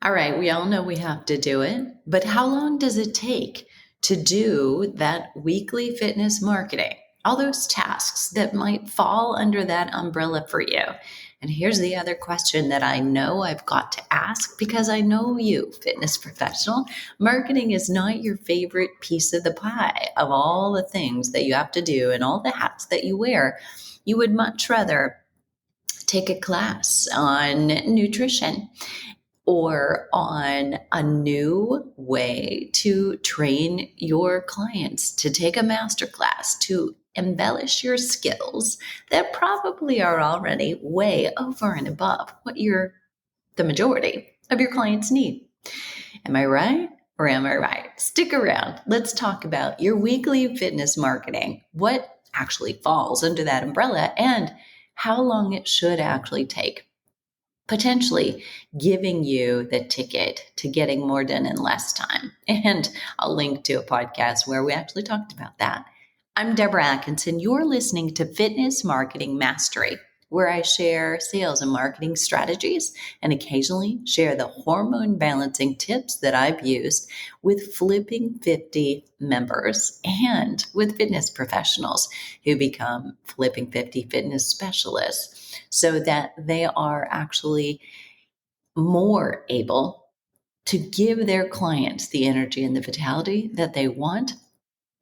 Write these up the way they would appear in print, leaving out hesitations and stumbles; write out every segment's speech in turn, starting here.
All right, we all know we have to do it, but how long does it take to do that weekly fitness marketing? All those tasks that might fall under that umbrella for you. And here's the other question that I know I've got to ask because I know you, fitness professional. Marketing is not your favorite piece of the pie of all the things that you have to do and all the hats that you wear. You would much rather take a class on nutrition or on a new way to train your clients, to take a master class, to embellish your skills that probably are already way over and above what the majority of your clients need. Am I right? Or am I right? Stick around. Let's talk about your weekly fitness marketing. What actually falls under that umbrella and how long it should actually take, potentially giving you the ticket to getting more done in less time. And I'll link to a podcast where we actually talked about that. I'm Deborah Atkinson. You're listening to Fitness Marketing Mastery, where I share sales and marketing strategies and occasionally share the hormone balancing tips that I've used with Flipping 50 members and with fitness professionals who become Flipping 50 fitness specialists so that they are actually more able to give their clients the energy and the vitality that they want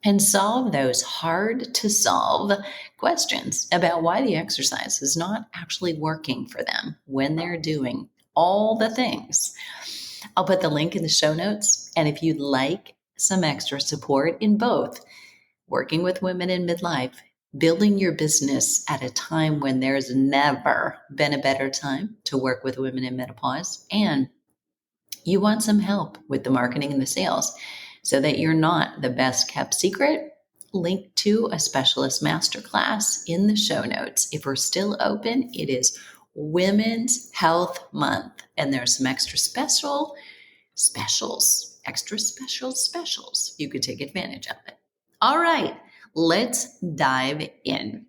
and solve those hard to solve questions about why the exercise is not actually working for them when they're doing all the things. I'll put the link in the show notes. And if you'd like some extra support in both working with women in midlife, building your business at a time when there's never been a better time to work with women in menopause, and you want some help with the marketing and the sales so that you're not the best kept secret, link to a specialist masterclass in the show notes. If we're still open, it is Women's Health Month, and there's some extra specials. You could take advantage of it. All right, let's dive in.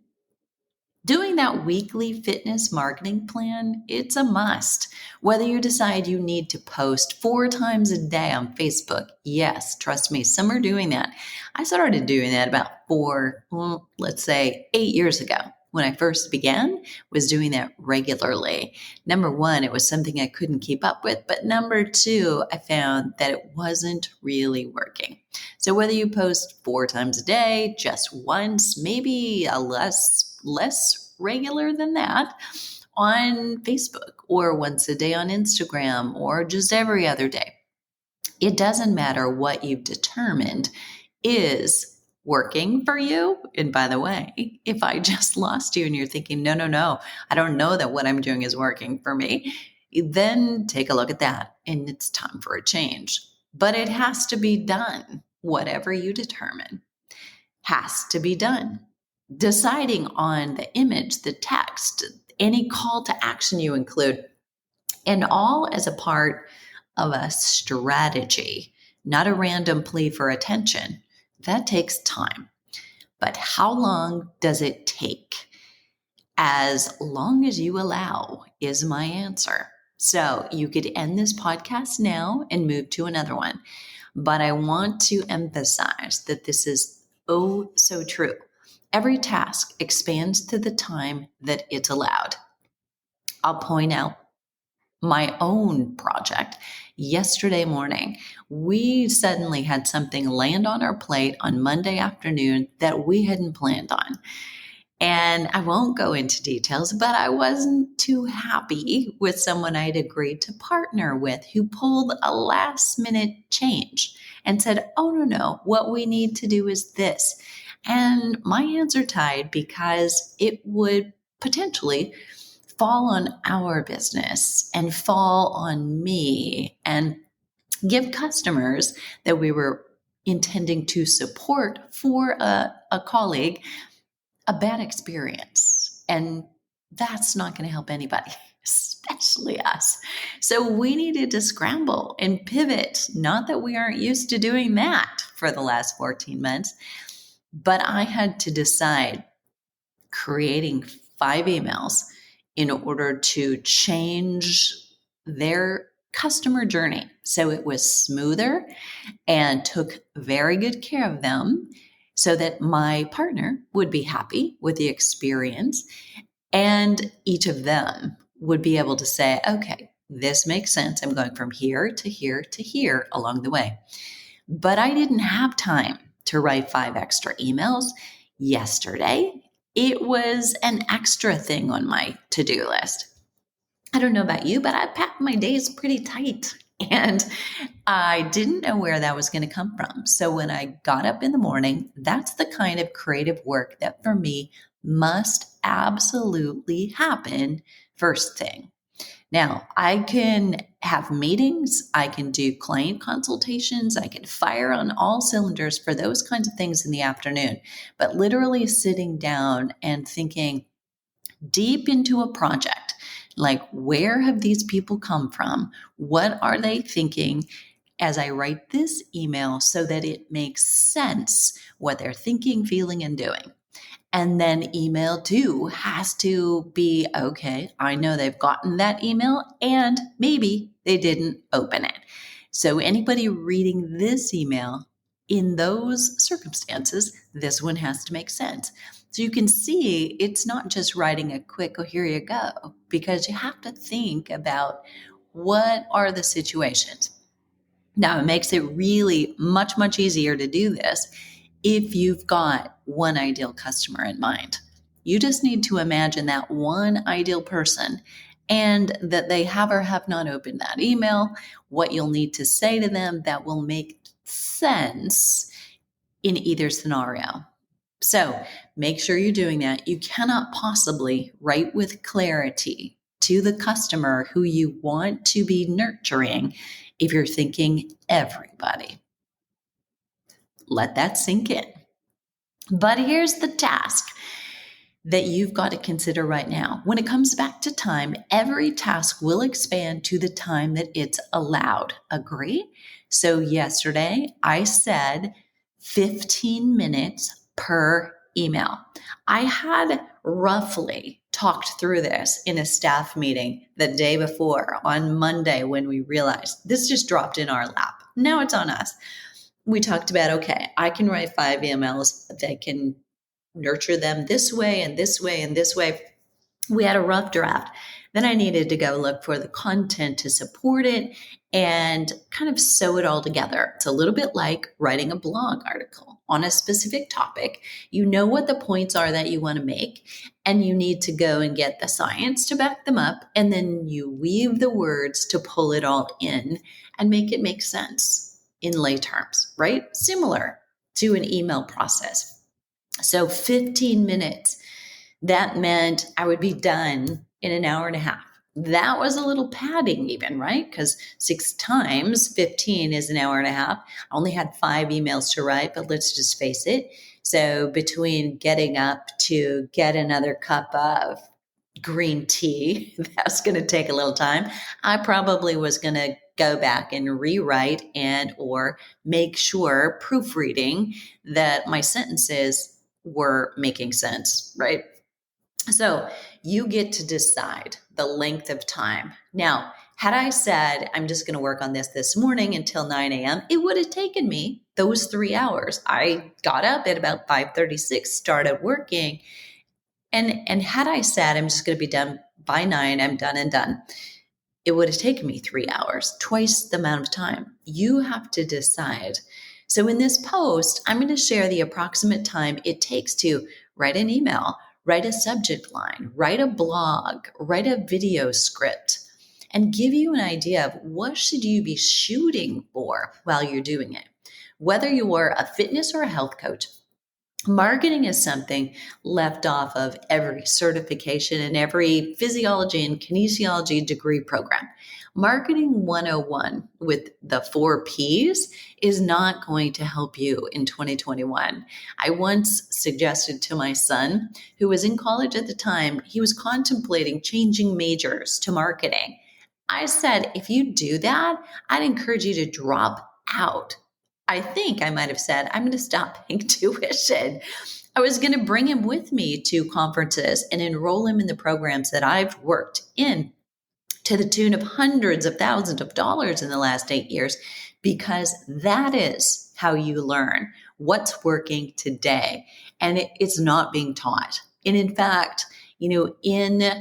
Doing that weekly fitness marketing plan, it's a must. Whether you decide you need to post 4 times a day on Facebook, yes, trust me, some are doing that. I started doing that about 8 years ago. When I first began, was doing that regularly. Number one, it was something I couldn't keep up with. But number two, I found that it wasn't really working. So whether you post 4 times a day, just once, maybe a less regular than that on Facebook, or once a day on Instagram, or just every other day. It doesn't matter what you've determined is working for you. And by the way, if I just lost you and you're thinking, no, I don't know that what I'm doing is working for me, then take a look at that and it's time for a change. But it has to be done. Whatever you determine has to be done. Deciding on the image, the text, any call to action you include, and all as a part of a strategy, not a random plea for attention. That takes time. But how long does it take? As long as you allow is my answer. So you could end this podcast now and move to another one. But I want to emphasize that this is oh so true. Every task expands to the time that it's allowed. I'll point out my own project. Yesterday morning, we suddenly had something land on our plate on Monday afternoon that we hadn't planned on. And I won't go into details, but I wasn't too happy with someone I'd agreed to partner with who pulled a last minute change and said, oh, no, what we need to do is this. And my hands are tied because it would potentially fall on our business and fall on me and give customers that we were intending to support for a colleague a bad experience. And that's not going to help anybody, especially us. So we needed to scramble and pivot. Not that we aren't used to doing that for the last 14 months, but I had to decide creating 5 emails in order to change their customer journey. So it was smoother and took very good care of them so that my partner would be happy with the experience and each of them would be able to say, okay, this makes sense. I'm going from here to here to here along the way. But I didn't have time to write 5 extra emails yesterday. It was an extra thing on my to-do list. I don't know about you, but I packed my days pretty tight and I didn't know where that was going to come from. So when I got up in the morning, that's the kind of creative work that for me must absolutely happen first thing. Now, I can have meetings, I can do client consultations, I can fire on all cylinders for those kinds of things in the afternoon. But literally sitting down and thinking deep into a project, like where have these people come from? What are they thinking? As I write this email so that it makes sense what they're thinking, feeling, and doing. And then email 2 has to be, okay, I know they've gotten that email and maybe they didn't open it. So anybody reading this email in those circumstances, this one has to make sense. So you can see it's not just writing a quick, oh, here you go, because you have to think about what are the situations. Now, it makes it really much, much easier to do this if you've got one ideal customer in mind. You just need to imagine that one ideal person and that they have or have not opened that email, what you'll need to say to them that will make sense in either scenario. So make sure you're doing that. You cannot possibly write with clarity to the customer who you want to be nurturing if you're thinking everybody. Let that sink in. But here's the task that you've got to consider right now. When it comes back to time, every task will expand to the time that it's allowed. Agree? So yesterday I said 15 minutes per email. I had roughly talked through this in a staff meeting the day before on Monday when we realized this just dropped in our lap. Now it's on us. We talked about, okay, I can write 5 emails. They can nurture them this way and this way and this way. We had a rough draft. Then I needed to go look for the content to support it and kind of sew it all together. It's a little bit like writing a blog article on a specific topic. You know what the points are that you want to make, and you need to go and get the science to back them up. And then you weave the words to pull it all in and make it make sense in lay terms, right? Similar to an email process. So 15 minutes, that meant I would be done in an hour and a half. That was a little padding even, right? Because 6 times 15 is an hour and a half. I only had 5 emails to write, but let's just face it. So between getting up to get another cup of green tea, that's going to take a little time. I probably was going to go back and rewrite and or make sure proofreading that my sentences were making sense, right? So you get to decide the length of time. Now, had I said, I'm just going to work on this morning until 9 a.m., it would have taken me those 3 hours. I got up at about 5:36, started working. And had I said, I'm just going to be done by 9, I'm done and done, it would have taken me 3 hours, twice the amount of time. You have to decide. So in this post, I'm going to share the approximate time it takes to write an email, write a subject line, write a blog, write a video script, and give you an idea of what should you be shooting for while you're doing it. Whether you are a fitness or a health coach, marketing is something left off of every certification and every physiology and kinesiology degree program. Marketing 101 with the 4 Ps is not going to help you in 2021. I once suggested to my son, who was in college at the time, he was contemplating changing majors to marketing. I said, if you do that, I'd encourage you to drop out. I think I might have said, I'm going to stop paying tuition. I was going to bring him with me to conferences and enroll him in the programs that I've worked in to the tune of hundreds of thousands of dollars in the last 8 years, because that is how you learn what's working today. And it's not being taught. And in fact, in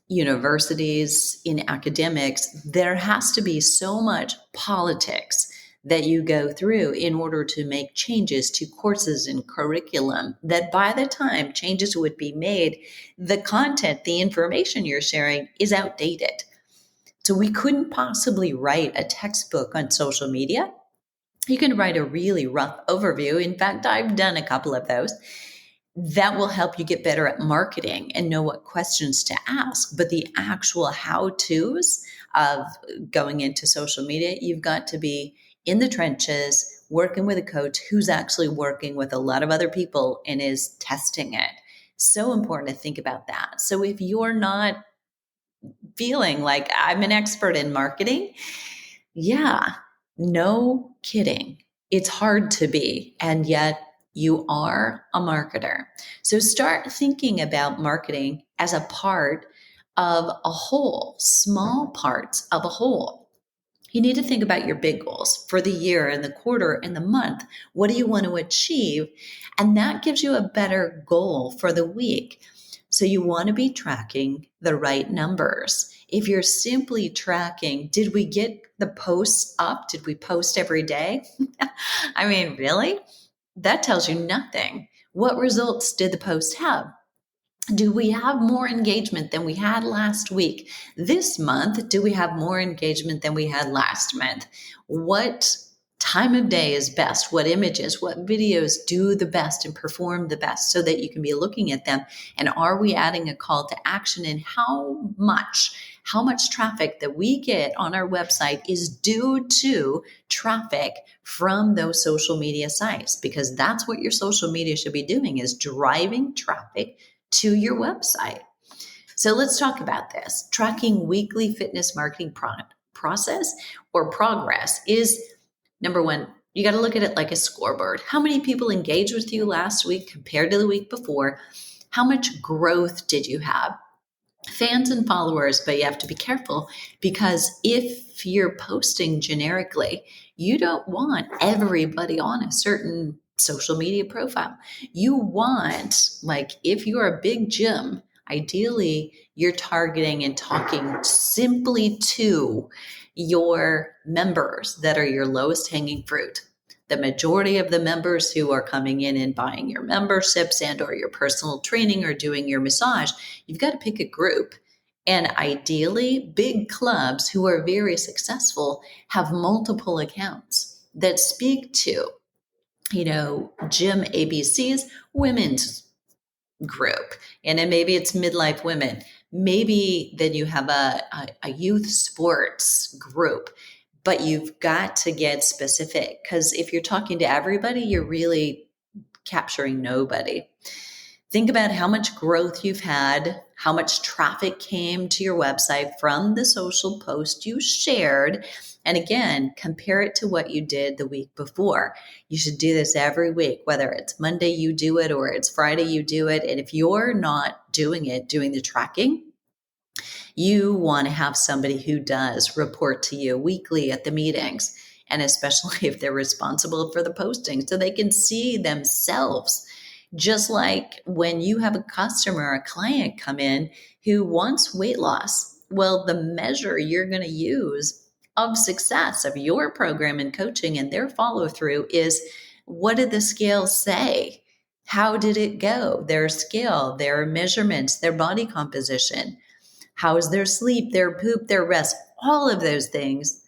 universities, in academics, there has to be so much politics that you go through in order to make changes to courses and curriculum, that by the time changes would be made, the content, the information you're sharing is outdated. So we couldn't possibly write a textbook on social media. You can write a really rough overview. In fact, I've done a couple of those. That will help you get better at marketing and know what questions to ask. But the actual how-tos of going into social media, you've got to be in the trenches, working with a coach who's actually working with a lot of other people and is testing it. So important to think about that. So if you're not feeling like I'm an expert in marketing, yeah, no kidding. It's hard to be, and yet you are a marketer. So start thinking about marketing as a part of a whole, small parts of a whole. You need to think about your big goals for the year and the quarter and the month. What do you want to achieve? And that gives you a better goal for the week. So you want to be tracking the right numbers. If you're simply tracking, did we get the posts up? Did we post every day? I mean, really? That tells you nothing. What results did the post have? Do we have more engagement than we had last week? This month, do we have more engagement than we had last month? What time of day is best? What images, what videos do the best and perform the best, so that you can be looking at them? And are we adding a call to action? And how much traffic that we get on our website is due to traffic from those social media sites? Because that's what your social media should be doing, is driving traffic to your website. So let's talk about this. Tracking weekly fitness marketing process or progress is, number one, you got to look at it like a scoreboard. How many people engaged with you last week compared to the week before? How much growth did you have? Fans and followers, but you have to be careful, because if you're posting generically, you don't want everybody on a certain social media profile. You want, like, if you're a big gym, ideally you're targeting and talking simply to your members that are your lowest hanging fruit. The majority of the members who are coming in and buying your memberships and or your personal training or doing your massage, you've got to pick a group. And ideally, big clubs who are very successful have multiple accounts that speak to, Gym ABC's women's group. And then maybe it's midlife women. Maybe then you have a youth sports group. But you've got to get specific, because if you're talking to everybody, you're really capturing nobody. Think about how much growth you've had, how much traffic came to your website from the social post you shared. And again, compare it to what you did the week before. You should do this every week, whether it's Monday you do it or it's Friday you do it. And if you're not doing the tracking, you want to have somebody who does report to you weekly at the meetings, and especially if they're responsible for the posting, so they can see themselves. Just like when you have a customer, a client come in who wants weight loss, well, the measure you're going to use of success of your program and coaching and their follow through is, what did the scale say? How did it go? Their scale, their measurements, their body composition. How is their sleep, their poop, their rest, all of those things.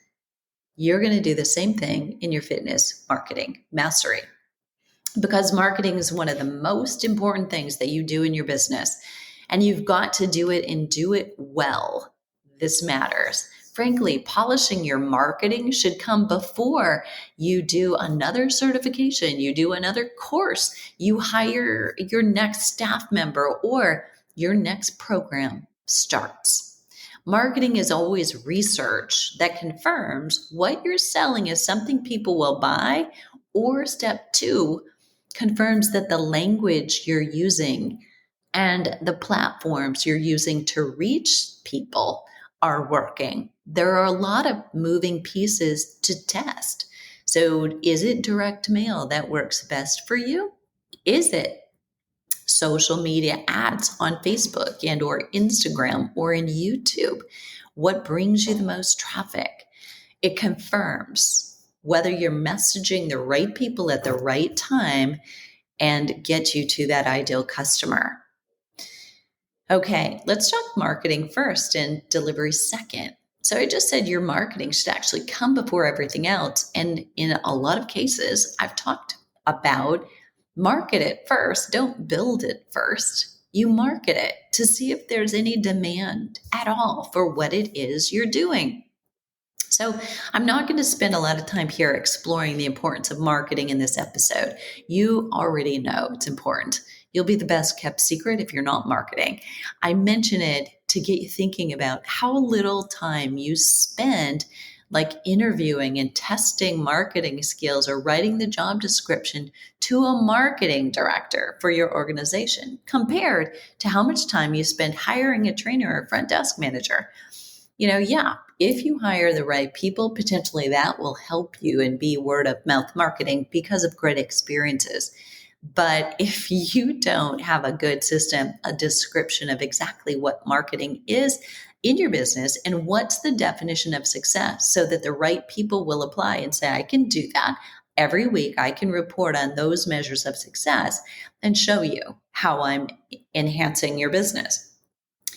You're going to do the same thing in your fitness marketing mastery, because marketing is one of the most important things that you do in your business, and you've got to do it and do it well. This matters. Frankly, polishing your marketing should come before you do another certification, you do another course, you hire your next staff member, or your next program starts. Marketing is always research that confirms what you're selling is something people will buy, or step two, confirms that the language you're using and the platforms you're using to reach people are working. There are a lot of moving pieces to test. So, is it direct mail that works best for you? Is it social media ads on Facebook and or Instagram or in YouTube? What brings you the most traffic? It confirms whether you're messaging the right people at the right time and get you to that ideal customer. Okay, let's talk marketing first and delivery second. So I just said your marketing should actually come before everything else. And in a lot of cases, I've talked about market it first. Don't build it first. You market it to see if there's any demand at all for what it is you're doing. So, I'm not going to spend a lot of time here exploring the importance of marketing in this episode. You already know it's important. You'll be the best kept secret if you're not marketing. I mention it to get you thinking about how little time you spend like interviewing and testing marketing skills or writing the job description to a marketing director for your organization compared to how much time you spend hiring a trainer or front desk manager. Yeah, if you hire the right people, potentially that will help you and be word of mouth marketing because of great experiences. But if you don't have a good system, a description of exactly what marketing is in your business and what's the definition of success so that the right people will apply and say, I can do that. Every week, I can report on those measures of success and show you how I'm enhancing your business.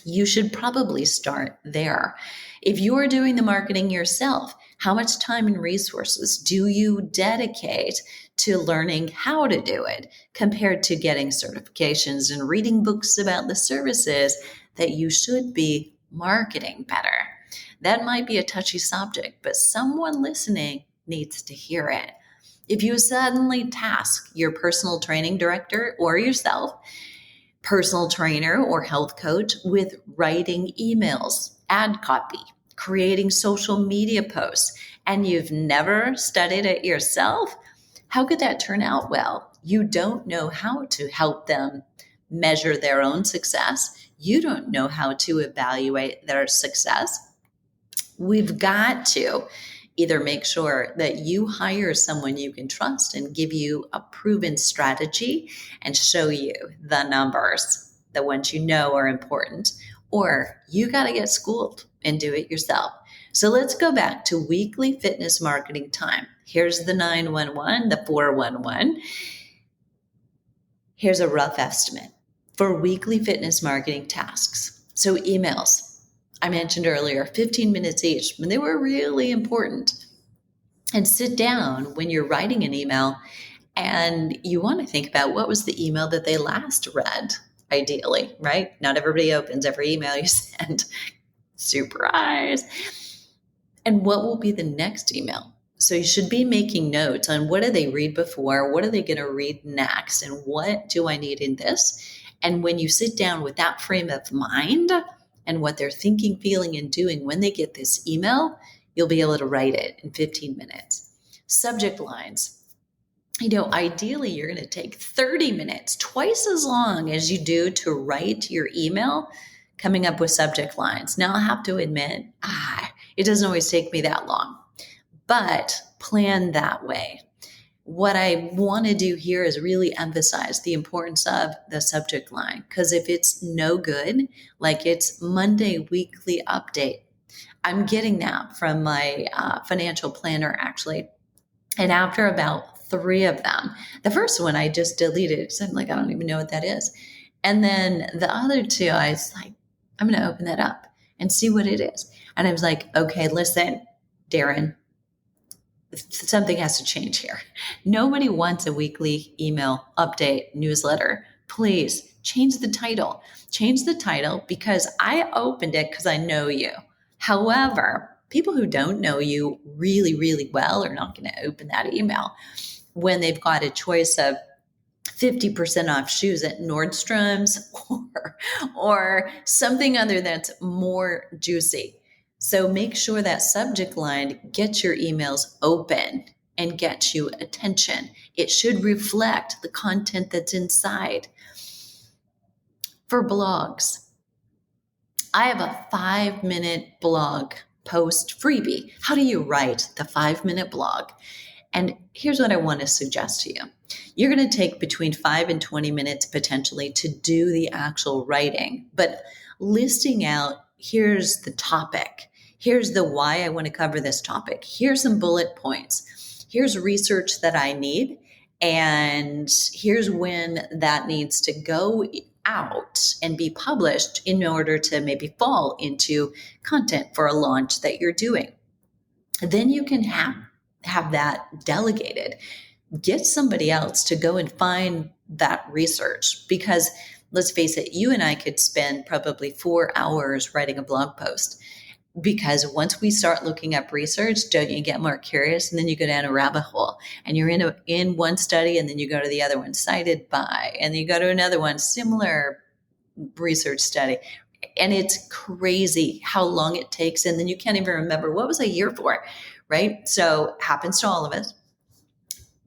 You should probably start there. If you're doing the marketing yourself, how much time and resources do you dedicate to learning how to do it compared to getting certifications and reading books about the services that you should be marketing better? That might be a touchy subject, but someone listening needs to hear it. If you suddenly task your personal training director or yourself, personal trainer or health coach, with writing emails, ad copy, creating social media posts, and you've never studied it yourself, how could that turn out well? You don't know how to help them measure their own success. You don't know how to evaluate their success. We've got to either make sure that you hire someone you can trust and give you a proven strategy and show you the numbers, the ones you know are important, or you got to get schooled and do it yourself. So let's go back to weekly fitness marketing time. Here's the 911, the 411. Here's a rough estimate for weekly fitness marketing tasks. So emails. I mentioned earlier, 15 minutes each, and they were really important. And sit down when you're writing an email and you want to think about what was the email that they last read, ideally, right? Not everybody opens every email you send. Surprise. And what will be the next email? So you should be making notes on what did they read before? What are they going to read next? And what do I need in this? And when you sit down with that frame of mind, and what they're thinking, feeling, and doing when they get this email, you'll be able to write it in 15 minutes. Subject lines. Ideally, you're going to take 30 minutes, twice as long as you do to write your email, coming up with subject lines. Now, I have to admit, it doesn't always take me that long, but plan that way. What I want to do here is really emphasize the importance of the subject line, because if it's no good, like it's Monday weekly update, I'm getting that from my financial planner actually. And after about 3 of them, the first one I just deleted because I'm like, I don't even know what that is. And then the other 2, I was like, I'm going to open that up and see what it is. And I was like, okay, listen, Darren, something has to change here. Nobody wants a weekly email update newsletter. Please change the title. Change the title because I opened it because I know you. However, people who don't know you really, really well are not going to open that email when they've got a choice of 50% off shoes at Nordstrom's or something other that's more juicy. So make sure that subject line gets your emails open and gets you attention. It should reflect the content that's inside. For blogs, I have a 5-minute blog post freebie. How do you write the 5-minute blog? And here's what I want to suggest to you. You're going to take between 5 and 20 minutes potentially to do the actual writing, but listing out, here's the topic. Here's the why I want to cover this topic. Here's some bullet points. Here's research that I need. And here's when that needs to go out and be published in order to maybe fall into content for a launch that you're doing. Then you can have that delegated. Get somebody else to go and find that research, because let's face it, you and I could spend probably 4 hours writing a blog post, because once we start looking up research, don't you get more curious? And then you go down a rabbit hole, and you're in one study, and then you go to the other one, cited by, and then you go to another one, similar research study. And it's crazy how long it takes. And then you can't even remember what was I here for, right? So happens to all of us.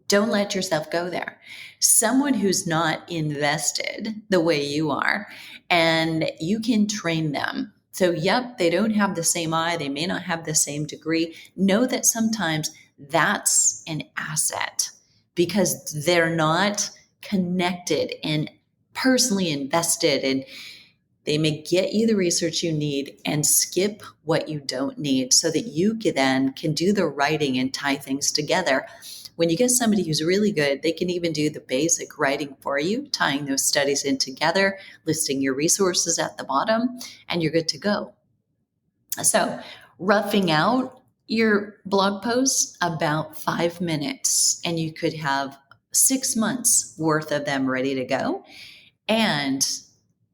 Don't let yourself go there. Someone who's not invested the way you are, and you can train them. So, yep, they don't have the same eye. They may not have the same degree. Know that sometimes that's an asset, because they're not connected and personally invested, and they may get you the research you need and skip what you don't need, so that you then can do the writing and tie things together. When you get somebody who's really good, they can even do the basic writing for you, tying those studies in together, listing your resources at the bottom, and you're good to go. So, roughing out your blog posts, about 5 minutes, and you could have 6 months worth of them ready to go, and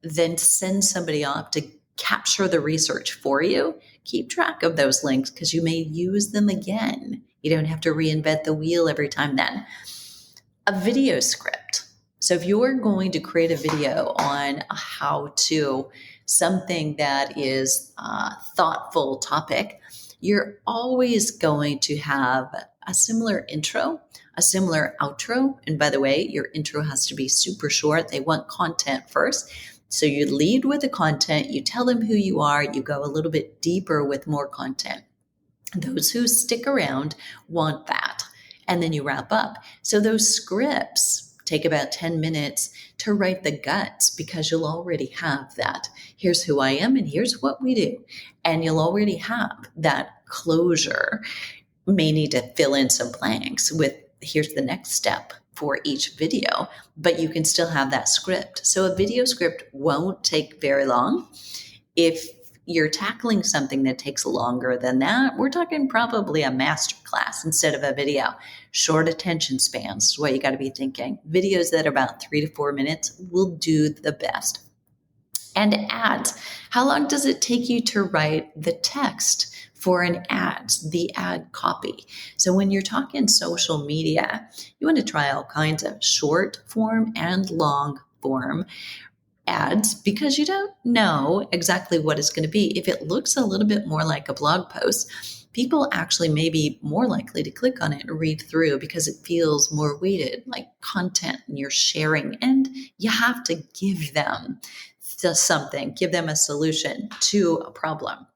then send somebody off to capture the research for you. Keep track of those links, because you may use them again. You don't have to reinvent the wheel every time then. A video script. So if you're going to create a video on a how-to, something that is a thoughtful topic, you're always going to have a similar intro, a similar outro. And by the way, your intro has to be super short. They want content first. So you lead with the content, you tell them who you are, you go a little bit deeper with more content. Those who stick around want that. And then you wrap up. So those scripts take about 10 minutes to write the guts, because you'll already have that. Here's who I am and here's what we do. And you'll already have that closure. May need to fill in some blanks with here's the next step for each video, but you can still have that script. So a video script won't take very long. If you're tackling something that takes longer than that, we're talking probably a master class instead of a video. Short attention spans is what you got to be thinking. Videos that are about 3 to 4 minutes will do the best. And ads. How long does it take you to write the text for an ad, the ad copy? So when you're talking social media, you want to try all kinds of short form and long form ads, because you don't know exactly what it's going to be. If it looks a little bit more like a blog post, people actually may be more likely to click on it and read through, because it feels more weighted, like content and you're sharing, and you have to give them something, give them a solution to a problem.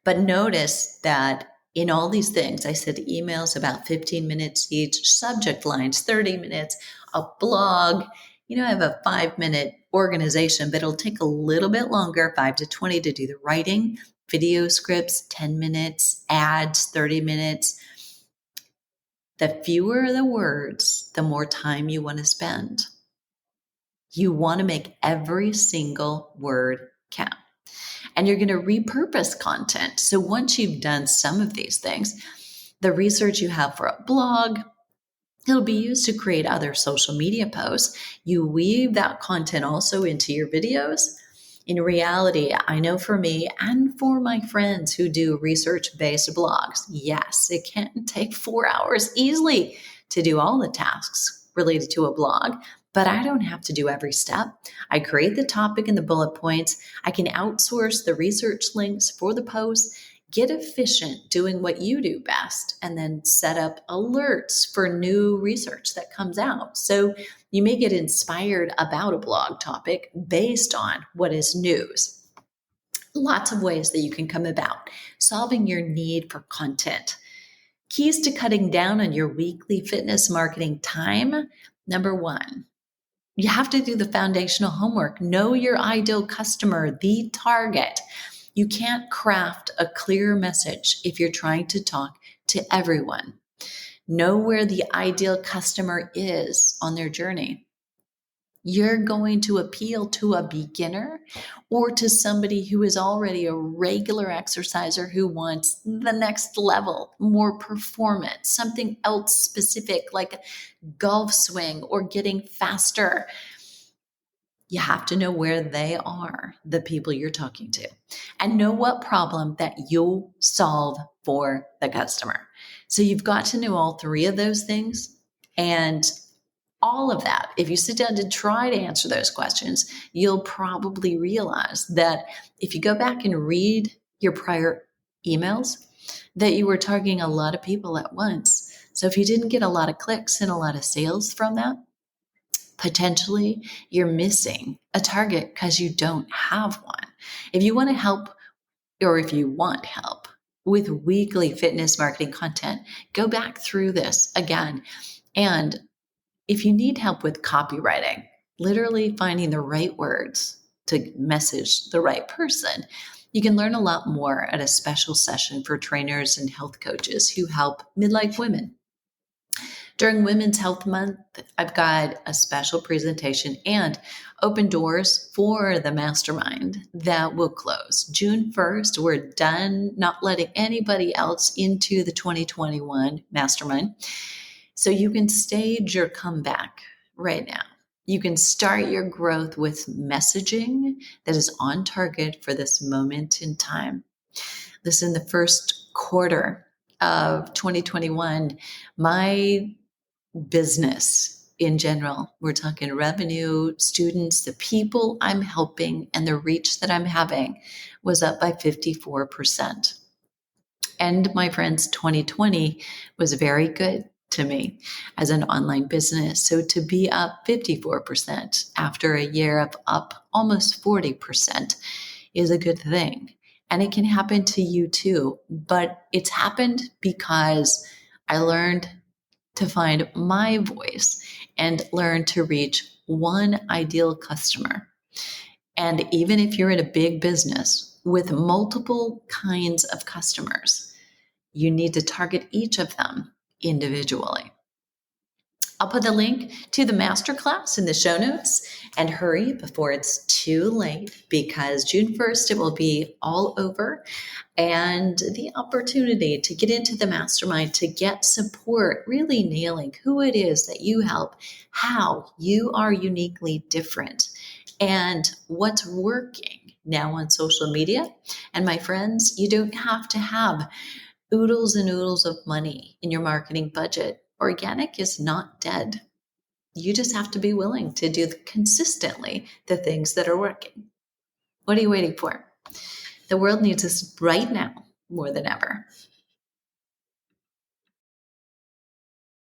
But notice that in all these things, I said emails about 15 minutes each, subject lines 30 minutes, a blog, I have a 5-minute organization, but it'll take a little bit longer, 5 to 20 to do the writing, video scripts, 10 minutes, ads, 30 minutes. The fewer the words, the more time you want to spend. You want to make every single word count. And you're going to repurpose content. So once you've done some of these things, the research you have for a blog, it'll be used to create other social media posts. You weave that content also into your videos. In reality, I know for me and for my friends who do research-based blogs, yes, it can take 4 hours easily to do all the tasks related to a blog, but I don't have to do every step. I create the topic and the bullet points. I can outsource the research links for the posts, get efficient doing what you do best, and then set up alerts for new research that comes out. So you may get inspired about a blog topic based on what is news. Lots of ways that you can come about solving your need for content. Keys to cutting down on your weekly fitness marketing time. Number one, you have to do the foundational homework. Know your ideal customer, the target. You can't craft a clear message if you're trying to talk to everyone. Know where the ideal customer is on their journey. You're going to appeal to a beginner or to somebody who is already a regular exerciser who wants the next level, more performance, something else specific like a golf swing or getting faster. You have to know where they are, the people you're talking to, and know what problem that you'll solve for the customer. So you've got to know all three of those things. And all of that, if you sit down to try to answer those questions, you'll probably realize that if you go back and read your prior emails, that you were targeting a lot of people at once. So if you didn't get a lot of clicks and a lot of sales from that, potentially you're missing a target because you don't have one. If you want to help, or if you want help with weekly fitness marketing content, go back through this again. And if you need help with copywriting, literally finding the right words to message the right person, you can learn a lot more at a special session for trainers and health coaches who help midlife women. During Women's Health Month, I've got a special presentation and open doors for the mastermind that will close. June 1st, we're done not letting anybody else into the 2021 mastermind. So you can stage your comeback right now. You can start your growth with messaging that is on target for this moment in time. Listen, the first quarter of 2021, my business in general, we're talking revenue, students, the people I'm helping, and the reach that I'm having was up by 54%. And my friends, 2020 was very good to me as an online business. So to be up 54% after a year of up almost 40% is a good thing. And it can happen to you too. But it's happened because I learned to find my voice and learn to reach one ideal customer. And even if you're in a big business with multiple kinds of customers, you need to target each of them individually. I'll put the link to the masterclass in the show notes, and hurry before it's too late because June 1st, it will be all over. And the opportunity to get into the mastermind, to get support, really nailing who it is that you help, how you are uniquely different, and what's working now on social media. And my friends, you don't have to have oodles and oodles of money in your marketing budget. Organic is not dead. You just have to be willing to do consistently the things that are working. What are you waiting for? The world needs us right now more than ever.